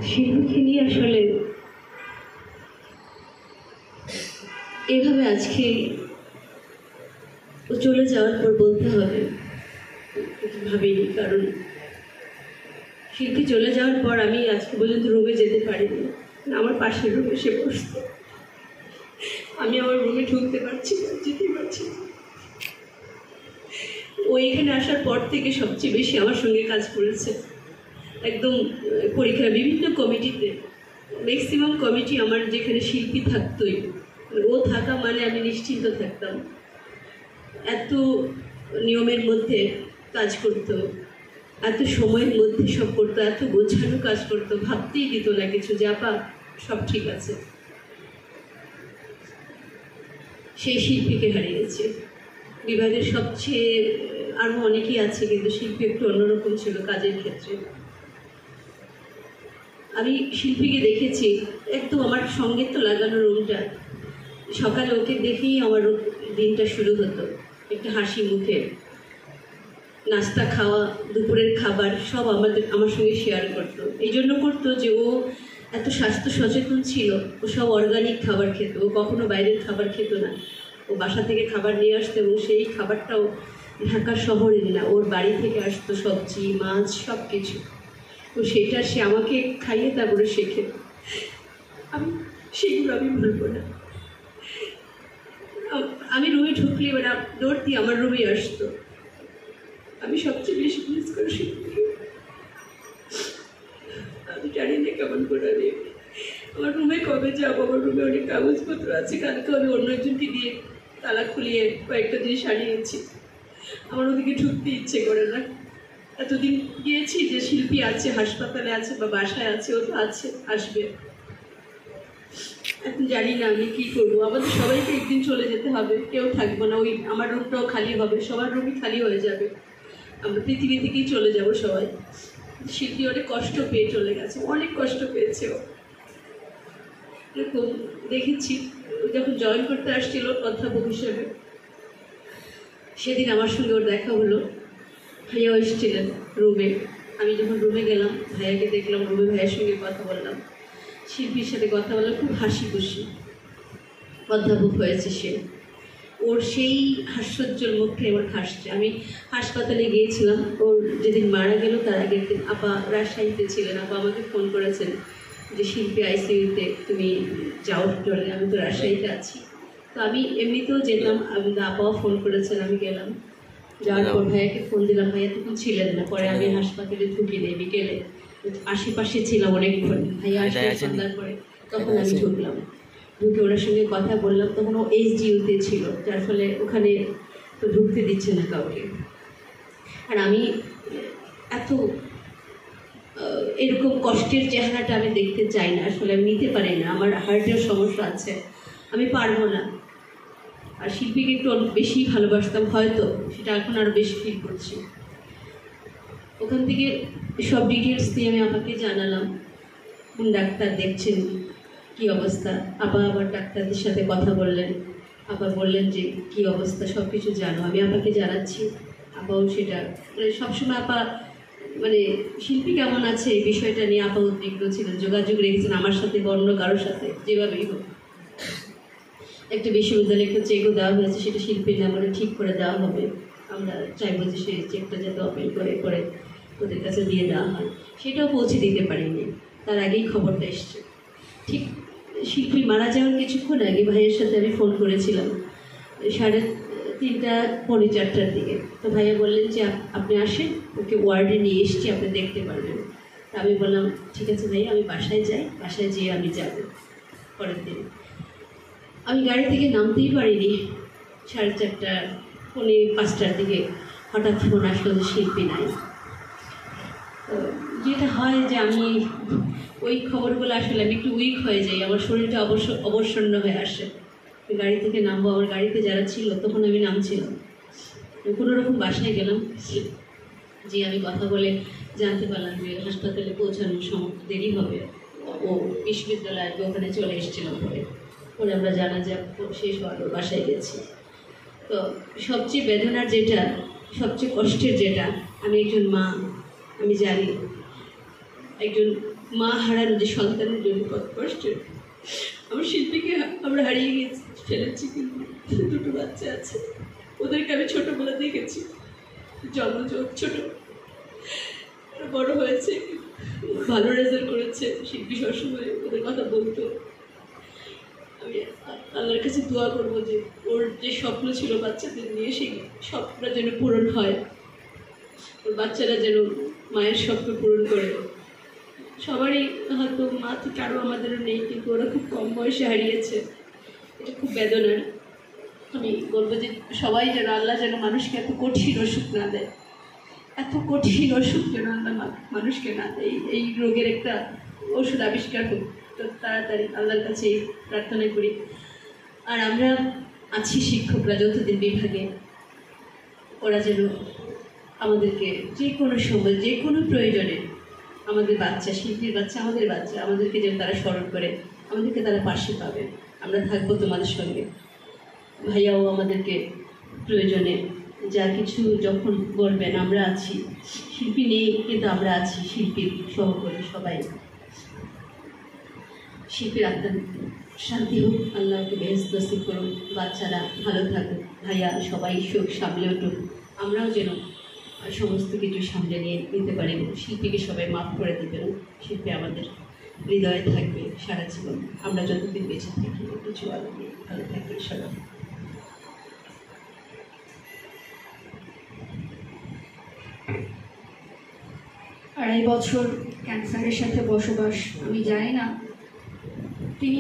শিল্পীকে নিয়ে আসলে এভাবে আজকে ও চলে যাওয়ার পর বলতে হবে ভাবিনি, কারণ শিল্পী চলে যাওয়ার পর আমি আজকে পর্যন্ত রুমে যেতে পারিনি। আমার পাশের রুমে সে বসত, আমি আমার রুমে ঢুকতে পারছি না, যেতে পারছি না। ও এখানে আসার পর থেকে সবচেয়ে বেশি আমার সঙ্গে কাজ করেছে। একদম পরীক্ষা বিভিন্ন কমিটিতে, ম্যাক্সিমাম কমিটি আমার যেখানে শিল্পী থাকতোই, ও থাকা মানে আমি নিশ্চিন্ত থাকতাম। এত নিয়মের মধ্যে কাজ করতো, এত সময়ের মধ্যে সব করতো, এত গোছানো কাজ করতো, ভাবতেই দিত না কিছু যে আপা সব ঠিক আছে। সেই শিল্পীকে হারিয়েছে। বিভাগের সবচেয়ে আরও অনেকেই আছে, কিন্তু শিল্পী একটু অন্যরকম ছিল কাজের ক্ষেত্রে। আমি শিল্পীকে দেখেছি একদম আমার সঙ্গে তো লাগানো রুমটা, সকালে ওকে দেখেই আমার দিনটা শুরু হতো একটা হাসি মুখে। নাস্তা খাওয়া, দুপুরের খাবার সব আমার সঙ্গে শেয়ার করতো। এই জন্য করতো যে ও এত স্বাস্থ্য সচেতন ছিল। ও সব অর্গানিক খাবার খেত, ও কখনো বাইরের খাবার খেত না। ও বাসা থেকে খাবার নিয়ে আসতো এবং সেই খাবারটাও ঢাকা শহরে না, ওর বাড়ি থেকে আসতো সবজি মাছ সব কিছু। তো সেটা সে আমাকে খাইয়ে তারপরে শেখে। সেগুলো আমি ভুলবো না। আমি রুমে ঢুকলে এবার দৌড় দিয়ে আমার রুমে আসতো। আমি সবচেয়ে বেশি মিস করি শিল্পীকে। আমি জানি না কেমন করে আমি আমার রুমে কবে যাবো। আমার রুমে অনেক কাগজপত্র আছে, কালকে আমি অন্য একজনকে দিয়ে তালা খুলিয়ে কয়েকটা জিনিস আনিয়েছি। আমার ওদিকে ঢুকতে ইচ্ছে করে না। এতদিন গিয়েছি যে শিল্পী আছে, হাসপাতালে আছে বা বাসায় আছে, ও তো আছে, আসবে। এখন জানি না আমি কী করবো। আমাদের সবাইকে একদিন চলে যেতে হবে, কেউ থাকবো না। ওই আমার রুমটাও খালি হবে, সবার রুমই খালি হয়ে যাবে। আমরা পৃথিবী থেকেই চলে যাব সবাই। শিল্পী অনেক কষ্ট পেয়ে চলে গেছে, অনেক কষ্ট পেয়েছে ও। এরকম দেখেছি যখন জয়েন করতে আসছিল অধ্যাপক হিসেবে, সেদিন আমার সঙ্গে ওর দেখা হলো। ভাইয়াও এসেছিলেন রুমে। আমি যখন রুমে গেলাম, ভাইয়াকে দেখলাম রুমে, ভাইয়ের সঙ্গে কথা বললাম, শিল্পীর সাথে কথা বললাম, খুব হাসি খুশি। অধ্যাপক হয়েছে সে, ওর সেই হাস্যোজ্জ্বল মুখে আমার হাসছে। আমি হাসপাতালে গিয়েছিলাম, ওর যেদিন মারা গেল তার আগের দিন আপা রাজশাহীতে ছিলেন। আপা আমাকে ফোন করেছেন যে শিল্পী আইসিইউতে, তুমি যাও চলে। আমি তো রাজশাহীতে আছি, তো আমি এমনিতেও যেতাম। আপাও ফোন করেছেন, আমি গেলাম। যাওয়ার পর ভাইয়াকে ফোন দিলাম, ভাইয়া তখন ছিলেন না। পরে আমি হাসপাতালে ঢুকি নেই, বিকেলে আশেপাশে ছিলাম অনেকক্ষণ। ভাইয়া আসলে সন্ধ্যার পরে তখন আমি ঢুকলাম। ঢুকে ওনার সঙ্গে কথা বললাম। তখন ও এইচডিইউতে ছিল, যার ফলে ওখানে তো ঢুকতে দিচ্ছে না কাউকে। আর আমি এত এরকম কষ্টের চেহারাটা আমি দেখতে চাই না, আসলে আমি নিতে পারি না। আমার হার্টের সমস্যা আছে, আমি পারবো না। আর শিল্পীকে একটু বেশি ভালোবাসতাম হয়তো, সেটা এখন আরও বেশি ফিল করছি। ওখান থেকে সব ডিটেলস দিয়ে আমি আমাকে জানালাম কোন ডাক্তার দেখছেন, কী অবস্থা। আপা আবার ডাক্তারদের সাথে কথা বললেন। আপা বললেন যে কী অবস্থা সব কিছু জানো। আমি আপাকে জানাচ্ছি, আপাও সেটা মানে সবসময় আপা মানে শিল্পী কেমন আছে এই বিষয়টা নিয়ে আপা উদ্বিগ্ন ছিলেন, যোগাযোগ রেখেছেন আমার সাথে বা অন্য কারোর সাথে, যেভাবেই হোক। একটা বিশ্ববিদ্যালয়ে একটা চেকও দেওয়া হয়েছে, সেটা শিল্পীর নামে ঠিক করে দেওয়া হবে। আমরা চাইবো যে সেই চেকটা যাতে অপিল করে করে ওদের কাছে দিয়ে দেওয়া হয়। সেটাও পৌঁছে দিতে পারিনি, তার আগেই খবরটা এসছে। ঠিক শিল্পী মারা যাওয়ার কিছুক্ষণ আগে ভাইয়ের সাথে আমি ফোন করেছিলাম 3:30 পৌনে 4টার দিকে। তো ভাইয়া বললেন যে আপনি আসেন, ওকে ওয়ার্ডে নিয়ে এসছি, আপনি দেখতে পারবেন। আমি বললাম ঠিক আছে ভাইয়া, আমি বাসায় যাই, বাসায় যেয়ে আমি যাব। পরের দিন আমি গাড়ি থেকে নামতেই পারিনি। 4:30 পৌনে 5টার দিকে হঠাৎ ফোন আসলো যে শিল্পী নাই। তো যেটা হয় যে আমি ওই খবরগুলো আসলে আমি একটু উইক হয়ে যাই, আমার শরীরটা অবসন্ন হয়ে আসে। গাড়ি থেকে নামবো, আমার গাড়িতে যারা ছিল তখন আমি নামছিলাম। কোনো রকম বাসায় গেলাম, যে আমি কথা বলে জানতে পারলাম যে হাসপাতালে পৌঁছানোর সময় দেরি হবে। ও বিশ্ববিদ্যালয় আসবে, ওখানে চলে এসেছিলাম। পরে আমরা জানাজা শেষ হওয়ার বাসায় গেছি। তো সবচেয়ে বেদনার যেটা, সবচেয়ে কষ্টের যেটা, আমি একজন মা, আমি জানি একজন মা হারানো যে সন্তানের জন্য কত কষ্টের। আমার শিল্পীকে আমরা হারিয়ে গেছি, ফেলেছি, কিন্তু দুটো বাচ্চা আছে, ওদেরকে আমি ছোটবেলা দেখেছি, জন্মযোগ ছোট, বড় হয়েছে, ভালো রেজাল্ট করেছে। শিল্পী সবসময় ওদের কথা বলতো। আমি আল্লাহর কাছে দোয়া করবো যে ওর যে স্বপ্ন ছিল বাচ্চাদের নিয়ে, সেই স্বপ্নটা যেন পূরণ হয়, ওর বাচ্চারা যেন মায়ের স্বপ্ন পূরণ করে। সবারই হয়তো মা তো কারো আমাদেরও নেই, কিন্তু ওরা খুব কম বয়সে হারিয়েছে, এটা খুব বেদনার। আমি বলবো যে সবাই যেন, আল্লাহ যেন মানুষকে এত কঠিন অসুখ না দেয়, এত কঠিন অসুখ যেন আল্লাহ মানুষকে না দেয়। এই রোগের একটা ওষুধ আবিষ্কার হোক তাড়াতাড়ি, আল্লাহর কাছে এই প্রার্থনা করি। আর আমরা আছি শিক্ষকরা যতদিন বিভাগে, ওরা যেন আমাদেরকে যে কোনো সময়, যে কোনো প্রয়োজনে, আমাদের বাচ্চা, শিল্পীর বাচ্চা, আমাদের বাচ্চা, আমাদেরকে যেন তারা স্মরণ করে, আমাদেরকে তারা পাশে পাবে। আমরা থাকবো তোমাদের সঙ্গে। ভাইয়াও আমাদেরকে প্রয়োজনে যা কিছু যখন বলবেন আমরা আছি। শিল্পী নেই কিন্তু আমরা আছি, শিল্পীর সহকর্মী সবাই। শিল্পীর আত্মার শান্তি হোক, আল্লাহকে বেহেশত নসিব করুন, বাচ্চারা ভালো থাকুক, ভাইয়া সবাই সুখ সামলে উঠুক, আমরাও যেন সমস্ত কিছু সামলে নিতে পারি। শিল্পীকে সবাই মাফ করে দেবেন। শিল্পী আমাদের হৃদয়ে থাকবে সারা জীবন, আমরা যতদিন বেঁচে থাকি। কিছু ভালো থাকবে সবাই। 2.5 বছর ক্যান্সারের সাথে বসবাস, আমি জানি না তিনি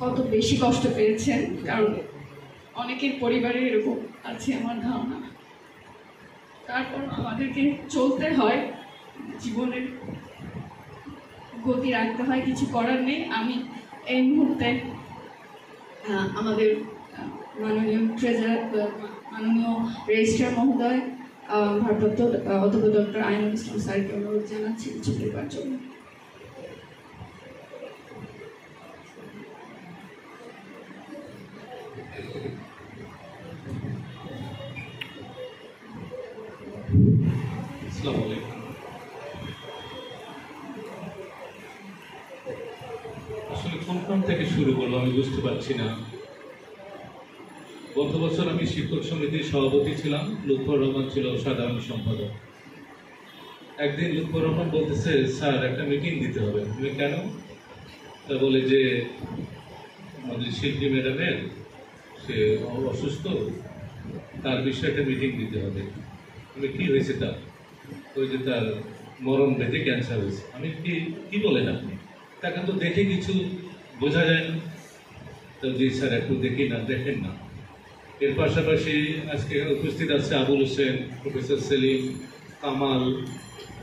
কত বেশি কষ্ট পেয়েছেন, কারণ অনেকের পরিবারে এরকম আছে আমার ধারণা। তারপর আমাদেরকে চলতে হয়, জীবনের গতি রাখতে হয়, কিছু করার নেই। আমি এই মুহূর্তে আমাদের মাননীয় ট্রেজারার, মাননীয় রেজিস্ট্রার মহোদয়, ভারপ্রাপ্ত অধ্যক্ষ ডক্টর আইনুল ইসলাম স্যারকে অনুরোধ জানাচ্ছি কিছু বলবার জন্য। আসলে কোন থেকে শুরু করবো আমি বুঝতে পারছি না। গত বছর আমি শিক্ষক সমিতির সভাপতি ছিলাম, লুৎফর রহমান ছিল সাধারণ সম্পাদক। একদিন লুৎফর রহমান বলতেছে, স্যার একটা মিটিং দিতে হবে। তুমি কেন? তা বলে যে আমাদের শিল্পী ম্যাডামের সে অসুস্থ, তার বিষয়ে একটা মিটিং দিতে হবে। আমি কি হয়েছে তার? ওই যে তার মরণ ব্যাধি, ক্যান্সার হয়েছে। আমি কি বলেন আপনি? তাকে তো দেখে কিছু বোঝা যায় না। তো জি স্যার, একটু দেখি না, দেখেন না। এর পাশাপাশি আজকে উপস্থিত আছে আবুল হোসেন, প্রফেসর সেলিম, কামাল,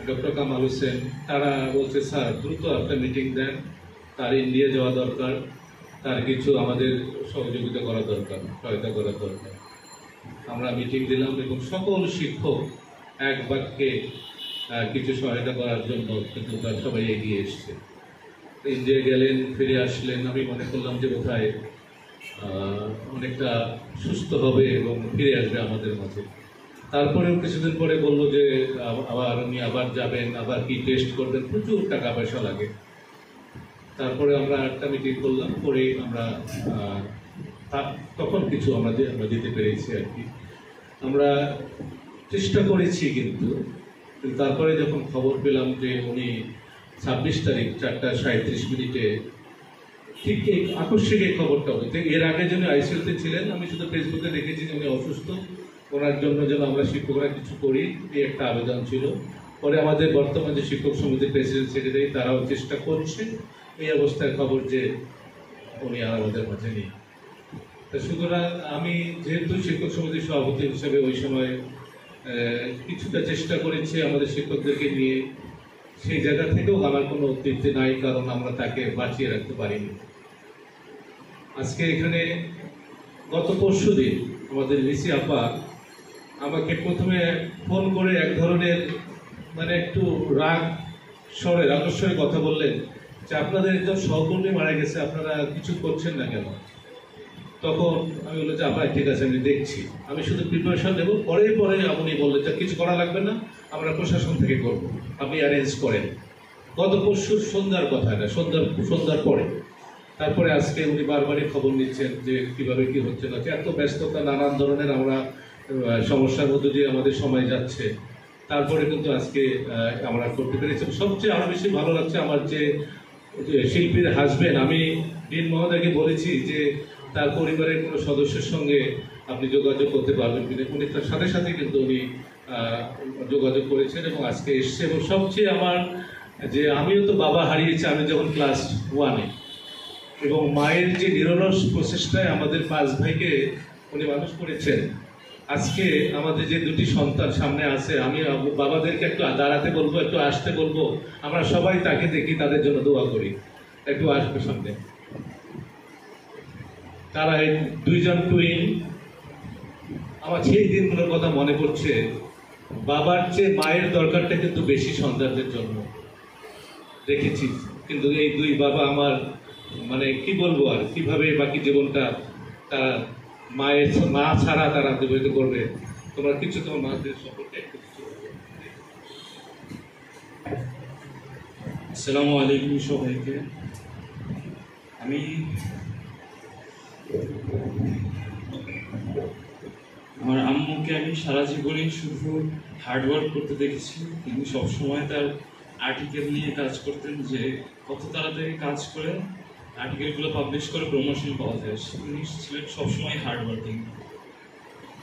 ডক্টর কামাল হোসেন। তারা বলছে, স্যার দ্রুত একটা মিটিং দেন, তার ইন্ডিয়া যাওয়া দরকার, তার কিছু আমাদের সহযোগিতা করা দরকার, সহায়তা করা দরকার। আমরা মিটিং দিলাম এবং সকল শিক্ষক এক বাক্যে কিছু সহায়তা করার জন্য কিন্তু তারা সবাই এগিয়ে এসছে। ইন্ডিয়া গেলেন, ফিরে আসলেন। আমি মনে করলাম যে বোধহয় অনেকটা সুস্থ হবে এবং ফিরে আসবে আমাদের মাঝে। তারপরেও কিছুদিন পরে বললো যে উনি আবার যাবেন, আবার কি টেস্ট করবেন, প্রচুর টাকা পয়সা লাগে। তারপরে আমরা একটা মিটিং করলাম, করে আমরা তখন কিছু আমরা দিতে পেরেছি আর কি। আমরা চেষ্টা করেছি, কিন্তু তারপরে যখন খবর পেলাম যে উনি 26 তারিখ 4:37 ঠিক এই আকস্মিক এই খবরটা হতে, এর আগে যেন আইসিইউতে ছিলেন। আমি শুধু ফেসবুকে দেখেছি যে উনি অসুস্থ, ওনার জন্য যেন আমরা শিক্ষকরা কিছু করি, এই একটা আবেদন ছিল। পরে আমাদের বর্তমান যে শিক্ষক সমিতির প্রেসিডেন্ট সেক্রেটারি, তারাও চেষ্টা করছে। এই অবস্থায় খবর যে উনি আর আমাদের মাঝে নেই। সুতরাং আমি যেহেতু শিক্ষক সমিতির সভাপতি হিসেবে ওই সময় কিছুটা চেষ্টা করেছি আমাদের শিক্ষকদেরকে নিয়ে, সেই জায়গা থেকেও আমার কোনো তৃপ্তি নাই, কারণ আমরা তাকে বাঁচিয়ে রাখতে পারিনি। আজকে এখানে গত পরশুদিন আমাদের লিসি আপা আমাকে প্রথমে ফোন করে এক ধরনের একটু রাগস্বরে কথা বললেন যে আপনাদের একজন সহকর্মী মারা গেছে, আপনারা কিছু করছেন না কেন? তখন আমি বললাম যে আপা ঠিক আছে, আমি দেখছি, আমি শুধু প্রিপারেশন নেব। পরে উনি বললেন যে কিছু করা লাগবে না, আমরা প্রশাসন থেকে করব, আপনি অ্যারেঞ্জ করেন। গত পরশুর সন্ধ্যার কথা, এটা সন্ধ্যার পরে। তারপরে আজকে উনি বারবারই খবর নিচ্ছেন যে কিভাবে কি হচ্ছে না, এত ব্যস্ততা, নানান ধরনের আমরা সমস্যার মধ্যে দিয়ে আমাদের সময় যাচ্ছে। তারপরে কিন্তু আজকে আমরা করতে পেরেছি। সবচেয়ে আরো বেশি ভালো লাগছে আমার যে শিল্পীর হাজবেন্ড, আমি ডিন মহোদয়কে বলেছি যে তার পরিবারের কোনো সদস্যের সঙ্গে আপনি যোগাযোগ করতে পারবেন কিনা, উনি তার সাথে সাথে কিন্তু উনি যোগাযোগ করেছেন এবং আজকে এসছে। এবং সবচেয়ে আমার যে আমিও তো বাবা হারিয়েছি আমি যখন ক্লাস 1-এ, এবং মায়ের যে নিরলস প্রচেষ্টায় আমাদের 5 ভাইকে উনি মানুষ করেছেন। আজকে আমাদের যে দুটি সন্তান সামনে আছে, আমি বাবাদেরকে একটু দাঁড়াতে বলবো, একটু আসতে বলবো, আমরা সবাই তাকে দেখি, তাদের জন্য দোয়া করি। একটু আসবে সামনে। তারা এই 2জন টুইন। আমার সেই দিনগুলোর কথা মনে পড়ছে, বাবার চেয়ে মায়ের দরকারটা কিন্তু বেশি সন্তানদের জন্য দেখেছি। কিন্তু এই 2 বাবা আমার মানে কি বলবো আর কিভাবে বাকি জীবনটা তারা মা ছাড়া তারা অতিবাহিত করবে। তোমরা কিছু তোমার মাদের সম্পর্কে একটু কিছু। আসসালামু আলাইকুম সবাইকে। আমি আমার আম্মুকে আমি সারা জীবনে শুধু হার্ডওয়ার্ক করতে দেখেছি। তিনি সবসময় তার আর্টিকেল নিয়ে কাজ করতেন, যে কত তাড়াতাড়ি কাজ করে আর্টিকেলগুলো পাবলিশ করে প্রমোশন পাওয়া যায়। তিনি ছিলেন সবসময় হার্ডওয়ার্কিং।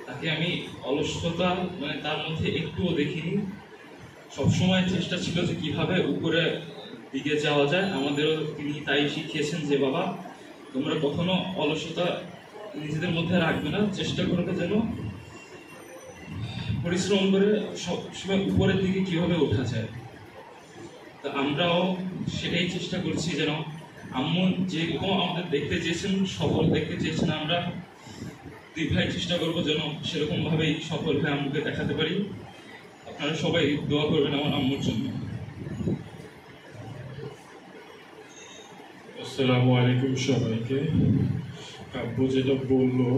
তাকে আমি অলসতা মানে তার মধ্যে একটুও দেখিনি। সবসময় চেষ্টা ছিল যে কিভাবে উপরে দিকে যাওয়া যায়। আমাদেরও তিনি তাই শিখিয়েছেন যে বাবা, তোমরা কখনো অলসতা নিজেদের মধ্যে রাখবে না, চেষ্টা করবে যেন পরিশ্রম করে সবসময় উপরের দিকে কিভাবে ওঠা যায়। তো আমরাও সেটাই চেষ্টা করছি, যেন আম্মু যেরকম আমাদের দেখতে চেয়েছেন, সফল দেখতে চেয়েছেন, আমরা 2 ভাই চেষ্টা করবো যেন সেরকম ভাবেই সফল হয়ে আম্মুকে দেখাতে পারি। আপনারা সবাই দোয়া করবেন আমার আম্মুর জন্য। আসসালামু আলাইকুম সবাইকে। আব্বু যেটা বললো,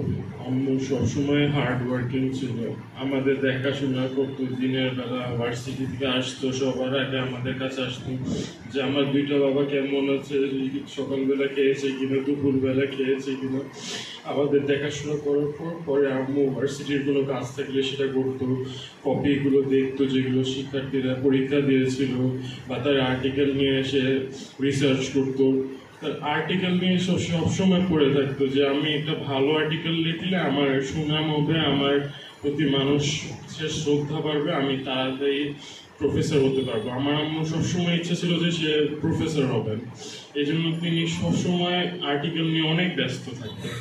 আম্মু সবসময় হার্ড ওয়ার্কিং ছিল, আমাদের দেখাশোনা করতো। দিনের বেলা ভার্সিটি থেকে আসতো, সবার আগে আমাদের কাছে আসতো যে আমার 2টা বাবা কেমন আছে, সকালবেলা খেয়েছে কিনা, দুপুরবেলা খেয়েছে কিনা। আমাদের দেখাশোনা করার পরে আম্মু ভার্সিটির কোনো কাজ থাকলে সেটা করতো, কপিগুলো দেখতো যেগুলো শিক্ষার্থীরা পরীক্ষা দিয়েছিল, বা তার আর্টিকেল নিয়ে এসে রিসার্চ করতো। আর্টিকেল নিয়ে সবসময় পড়ে থাকতো যে আমি একটা ভালো আর্টিকেল লিখলে আমার সুনাম হবে, আমার প্রতি মানুষের শ্রদ্ধা বাড়বে, আমি তাড়াতাড়ি প্রফেসর হতে পারবো। আমার আম্মু সবসময় ইচ্ছা ছিল যে সে প্রফেসর হবেন, এই জন্য তিনি সবসময় আর্টিকেল নিয়ে অনেক ব্যস্ত থাকতেন।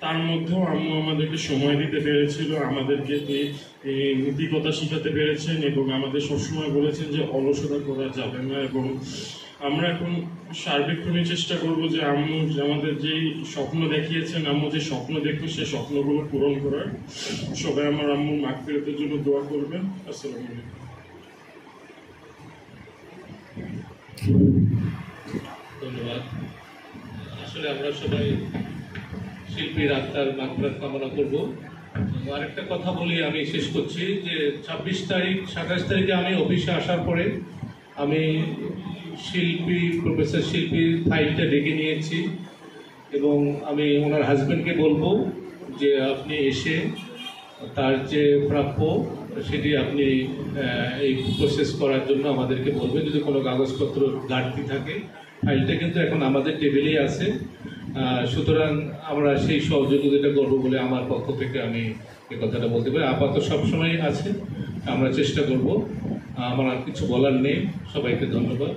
তার মধ্যেও আম্মু আমাদেরকে সময় দিতে পেরেছিল, আমাদেরকে নীতিকথা শিখাতে পেরেছেন, এবং আমাদের সবসময় বলেছেন যে অলসতা করা যাবে না। এবং আমরা এখন সার্বিকভাবে চেষ্টা করব যে আম্মু আমাদের যেই স্বপ্ন দেখিয়েছেন, আম্মু যে স্বপ্ন দেখতো সেই স্বপ্নগুলো পূরণ করার। সবাই আমার আম্মুর মাগফিরাতের জন্য দোয়া করবেন। আসসালামু আলাইকুম। ধন্যবাদ। আসলে আমরা সবাই শিল্পীর আত্মার মাগফিরাত কামনা করব। আরেকটা কথা বলি, আমি শেষ করছি যে 26 তারিখ 27 তারিখে আমি অফিসে আসার পরে আমি প্রফেসর শিল্পীর ফাইলটা ডেকে নিয়েছি, এবং আমি ওনার হাজব্যান্ডকে বলবো যে আপনি এসে তার যে প্রাপ্য সেটি আপনি এই প্রসেস করার জন্য আমাদেরকে বলবেন। যদি কোনো কাগজপত্র ঘাটতি থাকে, ফাইলটা কিন্তু এখন আমাদের টেবিলেই আছে, সুতরাং আমরা সেই সহযোগিতা করবো বলে আমার পক্ষ থেকে আমি এই কথাটা বলতে পারি। আপাতত সবসময় আছে, আমরা চেষ্টা করব। আমার আর কিছু বলার নেই। সবাইকে ধন্যবাদ।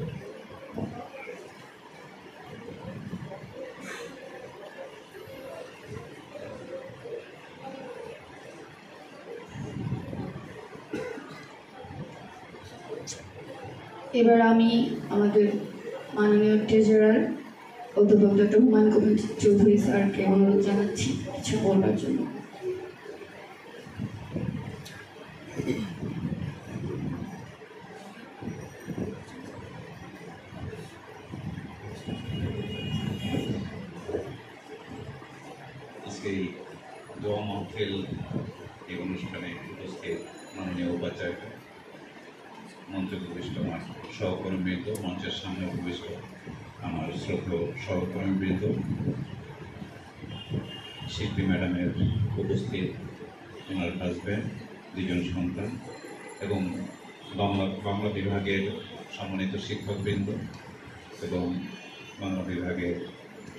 এবার আমি আমাদের মাননীয় ট্রেজারার অধ্যাপক ডক্টর হুমায়ুন কবির চৌধুরী স্যারকে অনুরোধ জানাচ্ছি কিছু বলার জন্য। আজকে এই দোয়া মাহফিল এই অনুষ্ঠানে উপস্থিত মাননীয় উপাচার্য মঞ্চে উপবিষ্ট আমার সহকর্মীবৃন্দ, মঞ্চের সামনে উপবিষ্ট আমার শ্রদ্ধেয় সহকর্মীবৃন্দ, শিল্পী ম্যাডামের উপস্থিত ওনার হাজব্যান্ড, দুজন সন্তান এবং বাংলা বিভাগের সম্মানিত শিক্ষকবৃন্দ এবং বাংলা বিভাগের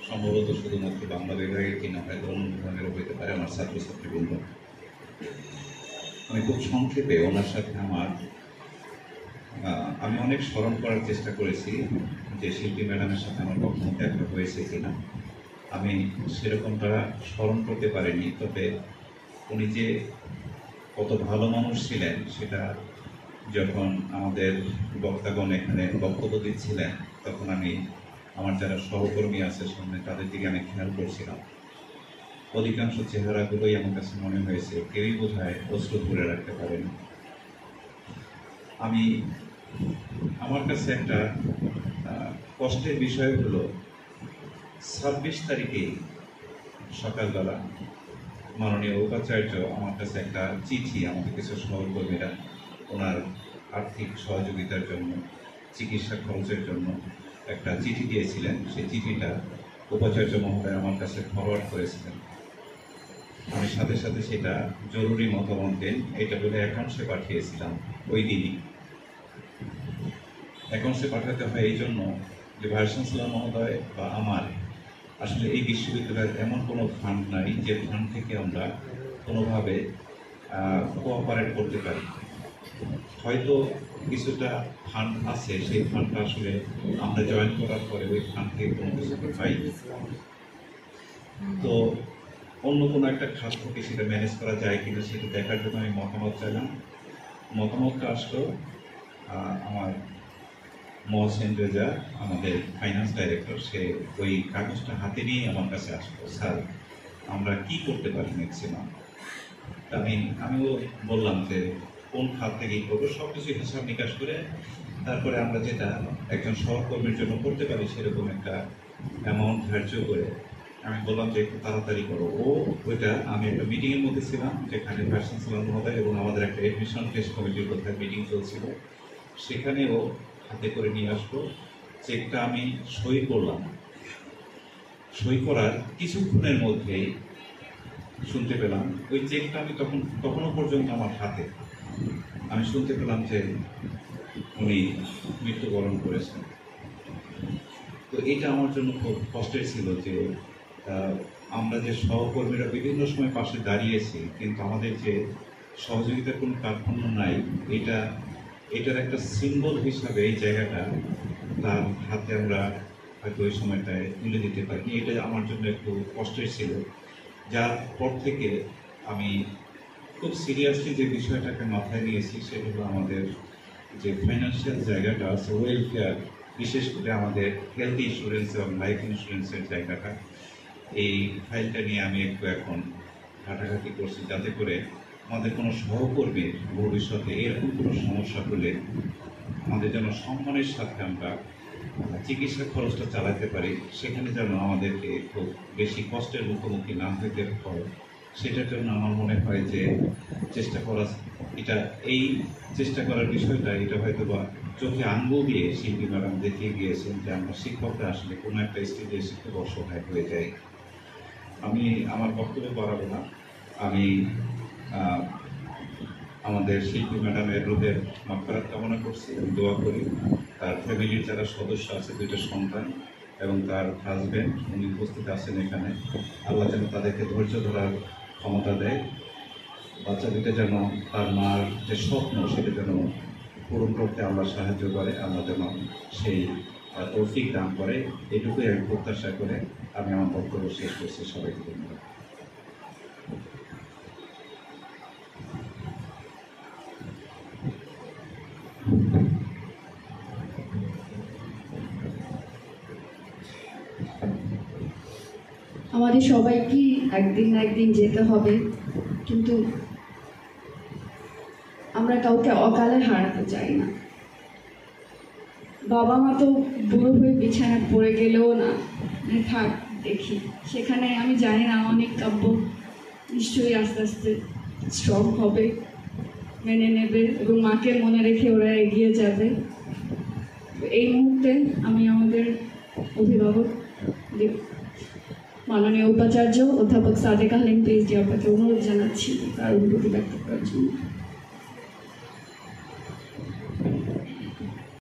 সম্ভবত শুধুমাত্র বাংলা বিভাগের কিনা হয়তো অন্য বিভাগেরও হইতে পারে আমার ছাত্রছাত্রীবৃন্দ, আমি খুব সংক্ষেপে ওনার সাথে আমি অনেক স্মরণ করার চেষ্টা করেছি যে শিল্পী ম্যাডামের সাথে আমার কখনো দেখা হয়েছে কিনা। আমি সেরকমটা স্মরণ করতে পারিনি, তবে উনি যে কত ভালো মানুষ ছিলেন সেটা যখন আমাদের বক্তাগণ এখানে বক্তব্য দিচ্ছিলেন তখন আমি আমার যারা সহকর্মী আছে সামনে তাদের দিকে আমি খেয়াল করছিলাম। অধিকাংশ চেহারাগুলোই আমার কাছে মনে হয়েছে কেউই বোধহয় অশ্রু ধরে রাখতে পারেনি। আমার কাছে একটা কষ্টের বিষয় হলো 26 তারিখে সকালবেলা মাননীয় উপাচার্য আমার কাছে একটা চিঠি, আমাদের কিছু সহকর্মীরা ওনার আর্থিক সহযোগিতার জন্য, চিকিৎসা খরচের জন্য একটা চিঠি দিয়েছিলেন। সেই চিঠিটা উপাচার্য মহোদয় আমার কাছে ফরওয়ার্ড করেছিলেন। আমি সাথে সাথে সেটা জরুরি মতামত দেন এটা বলে অ্যাকাউন্টসে পাঠিয়েছিলাম। ওই দিনই অ্যাকাউন্টসে পাঠাতে হয় এই জন্য যে ভাইস চ্যান্সেলর মহোদয় বা আমার আসলে এই বিশ্ববিদ্যালয়ের এমন কোনো ফান্ড নাই যে ফান্ড থেকে আমরা কোনোভাবে কোঅপারেট করতে পারি। হয়তো কিছুটা ফান্ড আছে, সেই ফান্ডটা আসলে আমরা জয়েন করার পরে ওই ফান্ড থেকে কোনো কিছু পাই, তো অন্য কোনো একটা খাত থেকে সেটা ম্যানেজ করা যায় কিনা সেটা দেখার জন্য আমি মতামত চাইলাম। মতামতটা আসলো আমার মহসেন রেজা, আমাদের ফাইন্যান্স ডাইরেক্টর, সে ওই কাগজটা হাতে নিয়ে আমার কাছে আসলো, স্যার আমরা কি করতে পারি ম্যাক্সিমাম। আমিও বললাম যে কোন খাত থেকে করবো, সব কিছু হিসাব নিকাশ করে তারপরে আমরা যেটা একজন সহকর্মীর জন্য করতে পারি সেরকম একটা অ্যামাউন্ট ধার্য করে আমি বললাম যে একটু তাড়াতাড়ি করো। ওইটা আমি একটা মিটিংয়ের মধ্যে ছিলাম যেখানে ভাইস চ্যান্সেলর মহোদয় এবং আমাদের একটা এডমিশন টেস্ট কমিটির কোথায় মিটিং চলছিল, সেখানে ও হাতে করে নিয়ে আসলো। চেকটা আমি সই করলাম, সই করার কিছুক্ষণের মধ্যেই শুনতে পেলাম ওই চেকটা আমি তখনও পর্যন্ত আমার হাতে, আমি শুনতে পেলাম যে উনি মৃত্যুবরণ করেছেন। তো এটা আমার জন্য খুব কষ্টের ছিল যে আমরা যে সহকর্মীরা বিভিন্ন সময় পাশে দাঁড়িয়েছি কিন্তু আমাদের যে সহযোগিতার কোনো কার্যক্রম নাই, এটার একটা সিম্বল হিসাবে এই জায়গাটা তার হাতে আমরা হয়তো ওই সময়টায় তুলে দিতে পারিনি। এটা আমার জন্য একটু কষ্টের ছিল, যার পর থেকে আমি খুব সিরিয়াসলি যে বিষয়টাকে মাথায় নিয়েছি সেটা হলো আমাদের যে ফাইন্যান্সিয়াল জায়গাটা আছে, ওয়েলফেয়ার, বিশেষ করে আমাদের হেলথ ইন্স্যুরেন্স এবং লাইফ ইন্স্যুরেন্সের জায়গাটা, এই ফাইলটা নিয়ে আমি একটু এখন ঘাটাঘাটি করছি যাতে করে আমাদের কোনো সহকর্মীর ভবিষ্যতে এরকম কোনো সমস্যা হলে আমাদের যেন সম্মানের সাথে আমরা চিকিৎসা খরচটা চালাতে পারি, সেখানে যেন আমাদেরকে খুব বেশি কষ্টের মুখোমুখি না হতে হয়। সেটার জন্য আমার মনে হয় যে এই চেষ্টা করার বিষয়টা এটা হয়তো বা চোখে আঙ্গুল দিয়ে শিল্পী ম্যাডাম দেখিয়ে গিয়েছেন যে আমরা শিক্ষকরা আসলে কোনো একটা স্টেজে এসে খুব অসহায় হয়ে যাই। আমি আমার বক্তব্য বাড়াবো না, আমি আমাদের শিল্পী ম্যাডামের রোগের মাগফিরাত কামনা করছি, দোয়া করি তার ফ্যামিলির যারা সদস্য আছে, 2টা সন্তান এবং তার হাজব্যান্ড উনি উপস্থিত আছেন এখানে, আল্লাহ যেন তাদেরকে ধৈর্য ধরার ক্ষমতা দেয়, বাচ্চা দুটো যেন তার মার যে স্বপ্ন সেটা যেন পূরণ করতে আল্লাহ সাহায্য করে, আল্লাহ যেন সেই তৌফিক দান করে, এটুকুই আমি প্রত্যাশা করে আমি আমার বক্তব্য শেষ করছি। সবাইকে ধন্যবাদ। আমাদের সবাইকেই একদিন না একদিন যেতে হবে, কিন্তু আমরা কাউকে অকালে হারাতে চাই না। বাবা মা তো বুড়ো হয়ে বিছানায় পড়ে গেলেও না, থাক দেখি, সেখানে আমি জানি না অনেক কাব্য নিশ্চয়ই আস্তে আস্তে স্ট্রং হবে, মেনে নেবে এবং মাকে মনে রেখে ওরা এগিয়ে যাবে। তো এই মুহূর্তে আমি আমাদের অভিভাবক মাননীয় উপাচার্য অধ্যাপক সাদেক হালিম পিএইচডি আপনাকে অনুরোধ জানাচ্ছি তার অনুভূতি ব্যক্ত করার জন্য।